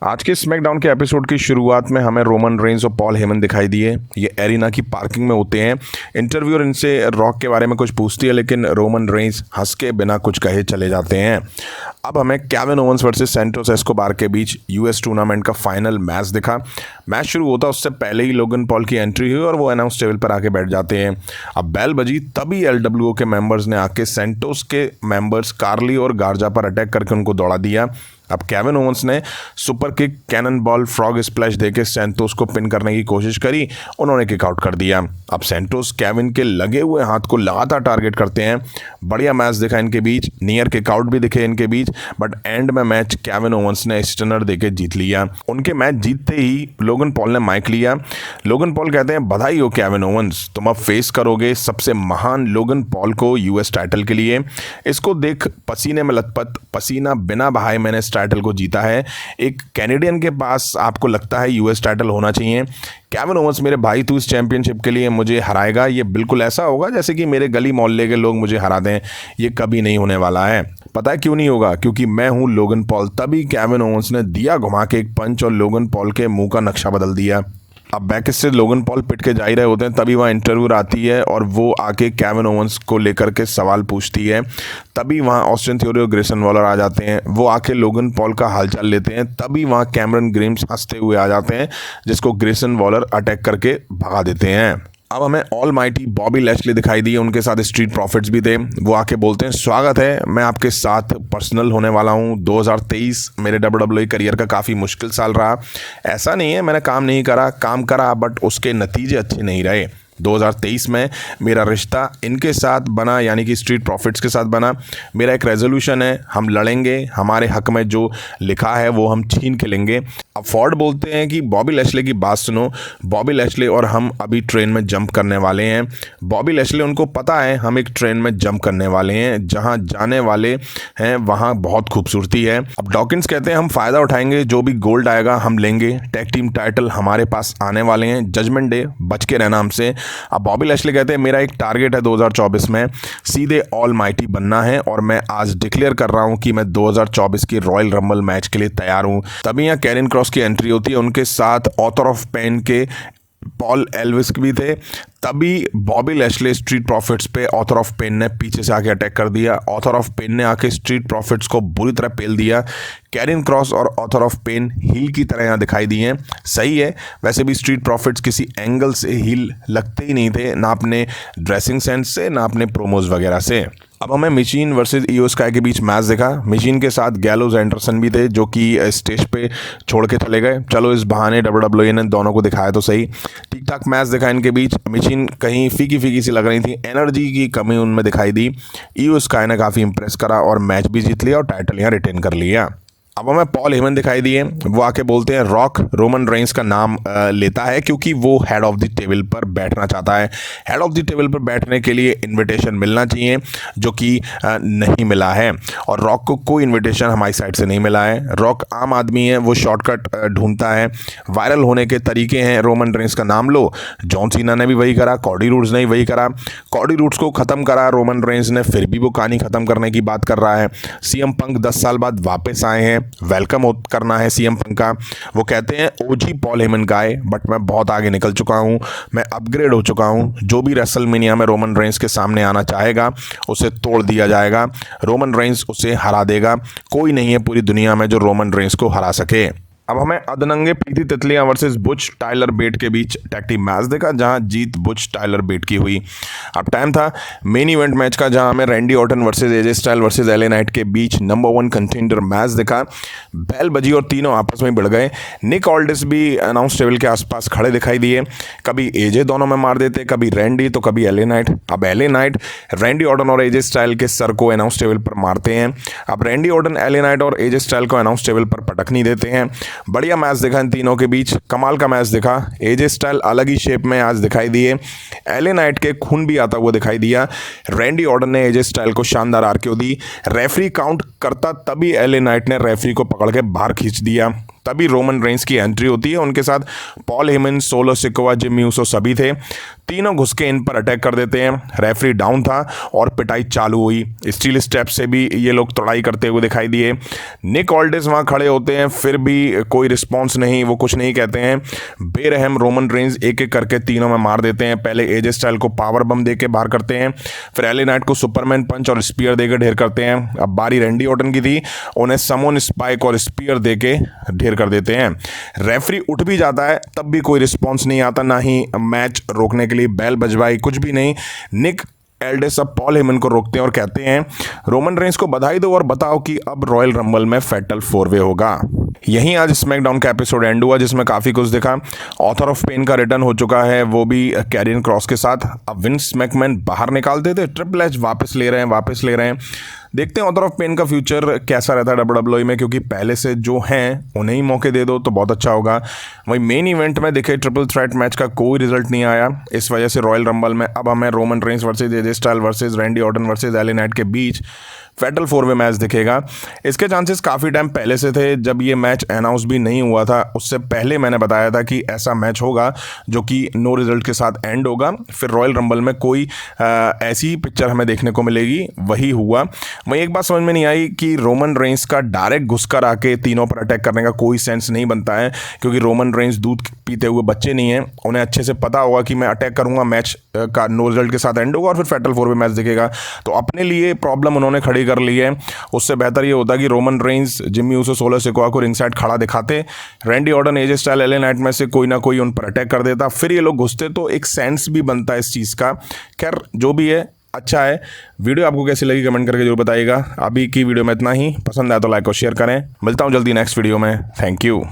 आज के स्मैकडाउन के एपिसोड की शुरुआत में हमें रोमन रेंस और पॉल हेमन दिखाई दिए। ये एरिना की पार्किंग में होते हैं। इंटरव्यूअर इनसे रॉक के बारे में कुछ पूछती है, लेकिन रोमन रेंस हंस के बिना कुछ कहे चले जाते हैं। अब हमें Kevin Owens versus Santos Escobar के बीच यूएस टूर्नामेंट का फाइनल मैच दिखा। मैच शुरू होता उससे पहले ही लोगन पॉल की एंट्री हुई और वो अनाउंस टेबल पर आके बैठ जाते हैं। अब बेल बजी, तभी एलडब्ल्यूओ के मेंबर्स ने आके सैंटोस के मेंबर्स कार्ली और गार्जा पर अटैक करके उनको दौड़ा दिया। अब केविन ओवेंस ने super kick, cannon ball, frog splash देके सैंटोस को पिन करने की कोशिश करी, उन्होंने किक आउट कर दिया। अब सैंटोस केविन के लगे हुए हाथ को लगातार टारगेट करते हैं। बढ़िया मैच दिखा इनके बीच, नियर किक आउट भी दिखे इनके बीच, बट एंड में मैच केविन ओवेंस ने स्टनर देके जीत लिया। उनके मैच जीतते ही लोगन पॉल ने माइक लिया। लोगन पॉल कहते हैं, बधाई हो केविन ओवेंस, तुम अब फेस करोगे सबसे महान लोगन पॉल को यूएस टाइटल के लिए। इसको देख पसीने में लथपथ, पसीना बिना बहाए मैंने टाइटल को जीता है। एक कैनेडियन के पास आपको लगता है यूएस टाइटल होना चाहिए। केविन ओवेंस मेरे भाई, तू इस चैंपियनशिप के लिए मुझे हराएगा, ये बिल्कुल ऐसा होगा जैसे कि मेरे गली मोहल्ले के लोग मुझे हरा दें। ये कभी नहीं होने वाला है। पता है क्यों नहीं होगा? क्योंकि मैं हूं लोगन पॉल। तभी केविन ओवेंस ने दिया घुमा के एक पंच और लोगन पॉल के मुंह का नक्शा बदल दिया। अब बैक से लोगन पॉल पिट के जा ही रहे होते हैं, तभी वहाँ इंटरव्यूअर आती है और वो आके केविन ओवेंस को लेकर के सवाल पूछती है। तभी वहाँ ऑस्टिन थ्योरी और ग्रेसन वॉलर आ जाते हैं। वो आके लोगन पॉल का हालचाल लेते हैं। तभी वहाँ कैमरन ग्रिम्स हंसते हुए आ जाते हैं, जिसको ग्रेसन वॉलर अटैक करके भगा देते हैं। अब हमें ऑल माइटी बॉबी लैशली दिखाई दी है, उनके साथ स्ट्रीट प्रॉफिट्स भी थे। वो आके बोलते हैं, स्वागत है, मैं आपके साथ पर्सनल होने वाला हूँ। 2023 मेरे WWE करियर का काफ़ी मुश्किल साल रहा। ऐसा नहीं है मैंने काम करा, बट उसके नतीजे अच्छे नहीं रहे। 2023 में मेरा रिश्ता इनके साथ बना, यानी कि स्ट्रीट प्रॉफिट्स के साथ बना। मेरा एक रेजोल्यूशन है, हम लड़ेंगे, हमारे हक में जो लिखा है वो हम छीन के लेंगे। अब फॉर्ड बोलते हैं कि बॉबी लैशली की बात सुनो, बॉबी लैशली और हम अभी ट्रेन में जंप करने वाले हैं। बॉबी लैशली, उनको पता है हम एक ट्रेन में जंप करने वाले हैं, जहां जाने वाले हैं वहां बहुत खूबसूरती है। अब डॉकिंस कहते हैं, हम फ़ायदा उठाएंगे, जो भी गोल्ड आएगा हम लेंगे। टैग टीम टाइटल हमारे पास आने वाले हैं, जजमेंट डे, बच के रहना हमसे। अब बॉबी लैशली कहते हैं, मेरा एक टारगेट है 2024 में सीधे ऑल माइटी बनना है, और मैं आज डिक्लेयर कर रहा हूं कि मैं 2024 की रॉयल रंबल मैच के लिए तैयार हूं। तभी यहाँ कैरिन क्रॉस की एंट्री होती है, उनके साथ ऑथर ऑफ पेन के पॉल एल्विस भी थे। तभी बॉबी लैशली स्ट्रीट प्रॉफिट्स पे ऑथर ऑफ पेन ने पीछे से आके अटैक कर दिया। ऑथर ऑफ पेन ने आके स्ट्रीट प्रॉफिट्स को बुरी तरह पेल दिया। कैरिन क्रॉस और ऑथर ऑफ पेन हील की तरह यहाँ दिखाई दिए हैं। सही है, वैसे भी स्ट्रीट प्रॉफिट्स किसी एंगल से हील लगते ही नहीं थे, ना अपने ड्रेसिंग सेंस से, ना अपने प्रोमोज वगैरह से। अब हमें मिशीन वर्सेस इयो स्काई के बीच मैच दिखा। मिशीन के साथ गैलोज एंडरसन भी थे, जो कि स्टेज पे छोड़ के चले गए। चलो इस बहाने WWE ने दोनों को दिखाया तो सही। ठीक ठाक मैच दिखा इनके बीच। मिशीन कहीं फीकी फीकी सी लग रही थी, एनर्जी की कमी उनमें दिखाई दी। इयो स्काई ने काफ़ी इंप्रेस करा और मैच भी जीत लिया और टाइटल यहाँ रिटेन कर लिया। अब हमें पॉल हेमन दिखाई दिए। वो आके बोलते हैं, रॉक रोमन रेंस का नाम लेता है क्योंकि वो हेड ऑफ द टेबल पर बैठना चाहता है। हेड ऑफ द टेबल पर बैठने के लिए इनविटेशन मिलना चाहिए, जो कि नहीं मिला है, और रॉक को कोई इनविटेशन हमारी साइड से नहीं मिला है। रॉक आम आदमी है, वो शॉर्टकट ढूंढता है। वायरल होने के तरीके हैं, रोमन रेंस का नाम लो। जॉन सीना ने भी वही करा, कॉडी रूड्स ने भी वही करा। कॉडी रूड्स को ख़त्म करा रोमन रेंस ने, फिर भी वो कहानी ख़त्म करने की बात कर रहा है। सीएम पंक 10 साल बाद वापस आए हैं, वेलकम करना है सीएम पंक का। वो कहते हैं, ओजी पॉल हेमन गाय, बट मैं बहुत आगे निकल चुका हूं, मैं अपग्रेड हो चुका हूं। जो भी रेसलमेनिया में रोमन रेंस के सामने आना चाहेगा उसे तोड़ दिया जाएगा। रोमन रेंस उसे हरा देगा। कोई नहीं है पूरी दुनिया में जो रोमन रेंस को हरा सके। अब हमें अदनंगे प्रीति तितलिया वर्सेस बुच टाइलर बेट के बीच टैग टीम मैच देखा, जहां जीत बुच टाइलर बेट की हुई। अब टाइम था मेन इवेंट मैच का, जहां हमें रैंडी ऑर्टन वर्सेस एजे स्टाइल वर्सेस एले नाइट के बीच नंबर 1 कंटेंडर मैच देखा। बेल बजी और तीनों आपस में भिड़ गए। निक ऑल्डिस भी अनाउंस टेबल के आसपास खड़े दिखाई दिए। कभी एजे दोनों में मार देते, कभी रैंडी तो कभी एले नाइट। अब एले नाइट रैंडी ऑर्टन और एजे स्टाइल के सर को अनाउंस टेबल पर मारते हैं। अब रैंडी ऑर्टन एले नाइट और एजे स्टाइल को अनाउंस टेबल पर पटक नहीं देते हैं। बढ़िया मैच देखा इन तीनों के बीच, कमाल का मैच देखा। एजे स्टाइल अलग ही शेप में आज दिखाई दिए। एले नाइट के खून भी आता हुआ दिखाई दिया। रैंडी ऑर्टन ने एजे स्टाइल को शानदार आरक्यू दी। रेफरी काउंट करता, तभी एले नाइट ने रेफरी को पकड़ के बाहर खींच दिया। तभी रोमन रेंस की एंट्री होती है। उनके साथ Paul Heyman, solo Sikoa, Jimmy Uso सभी थे। तीनों घुस के इन पर अटैक कर देते हैं। रेफरी डाउन था और पिटाई चालू हुई। स्टील स्टेप से भी ये लोग तोड़ाई करते हुए दिखाई दिए। निक ऑल्डिस वहाँ खड़े होते हैं, फिर भी कोई रिस्पॉन्स नहीं, वो कुछ नहीं कहते हैं। बेरहम रोमन रेंस एक एक करके तीनों में मार देते हैं। पहले एजे स्टाइल को पावर बम दे के बाहर करते हैं, फिर एले नाइट को सुपरमैन पंच और स्पीयर देकर ढेर करते हैं। अब बारी रैंडी ऑर्टन की थी, उन्हें समोन स्पाइक और स्पीयर दे के ढेर कर देते हैं। रेफरी उठ भी जाता है, तब भी कोई रिस्पॉन्स नहीं आता, ना ही मैच रोकने के लिए बैल बजवाई, कुछ भी नहीं। निक एल्डिस अब पॉल हेमन को रोकते हैं और कहते हैं, रोमन रेंस को बधाई दो और बताओ कि अब रॉयल रंबल में फैटल 4-वे होगा। यहीं आज स्मैकडाउन का एपिसोड एंड हुआ, जिसमें काफ़ी कुछ दिखा। ऑथर ऑफ पेन का रिटर्न हो चुका है, वो भी कैरियन क्रॉस के साथ। अब विंस मैकमैन बाहर निकालते थे, ट्रिपल एच वापस ले रहे हैं। देखते हैं ऑथर ऑफ पेन का फ्यूचर कैसा रहता है डब्ल्यूडब्ल्यूई में, क्योंकि पहले से जो हैं उन्हें ही मौके दे दो तो बहुत अच्छा होगा। वही मेन इवेंट में देखे ट्रिपल थ्रेट मैच का कोई रिजल्ट नहीं आया, इस वजह से रॉयल रंबल में अब हमें Roman Reigns versus AJ Styles versus Randy Orton versus LA Knight के बीच फैटल 4-वे मैच दिखेगा। इसके चांसेस काफ़ी टाइम पहले से थे, जब ये मैच अनाउंस भी नहीं हुआ था उससे पहले मैंने बताया था कि ऐसा मैच होगा जो कि नो रिजल्ट के साथ एंड होगा। फिर रॉयल रंबल में कोई ऐसी पिक्चर हमें देखने को मिलेगी, वही हुआ। वहीं एक बात समझ में नहीं आई कि रोमन रेंस का डायरेक्ट घुसकर आके तीनों पर अटैक करने का कोई सेंस नहीं बनता है, क्योंकि रोमन रेंस दूध पीते हुए बच्चे नहीं हैं। उन्हें अच्छे से पता होगा कि मैं अटैक करूँगा, मैच का नो रिजल्ट के साथ एंड होगा और फिर फैटल 4-वे मैच दिखेगा। तो अपने लिए प्रॉब्लम उन्होंने खड़ी कर ली है। उससे बेहतर ये होता कि Roman Reigns, Jimmy Uso, solo Sikoa को रिंगसाइड खड़ा दिखाते, रैंडी ऑर्टन, एजे स्टाइल, एले नाइट में से कोई ना कोई उन पर अटैक कर देता, फिर ये लोग घुसते तो एक सेंस भी बनता है इस चीज़ का। खैर जो भी है अच्छा है। वीडियो आपको कैसी लगी कमेंट करके जरूर बताइएगा। अभी की वीडियो में इतना ही। पसंद आया तो लाइक और शेयर करें। मिलता हूँ जल्दी नेक्स्ट वीडियो में। Thank you.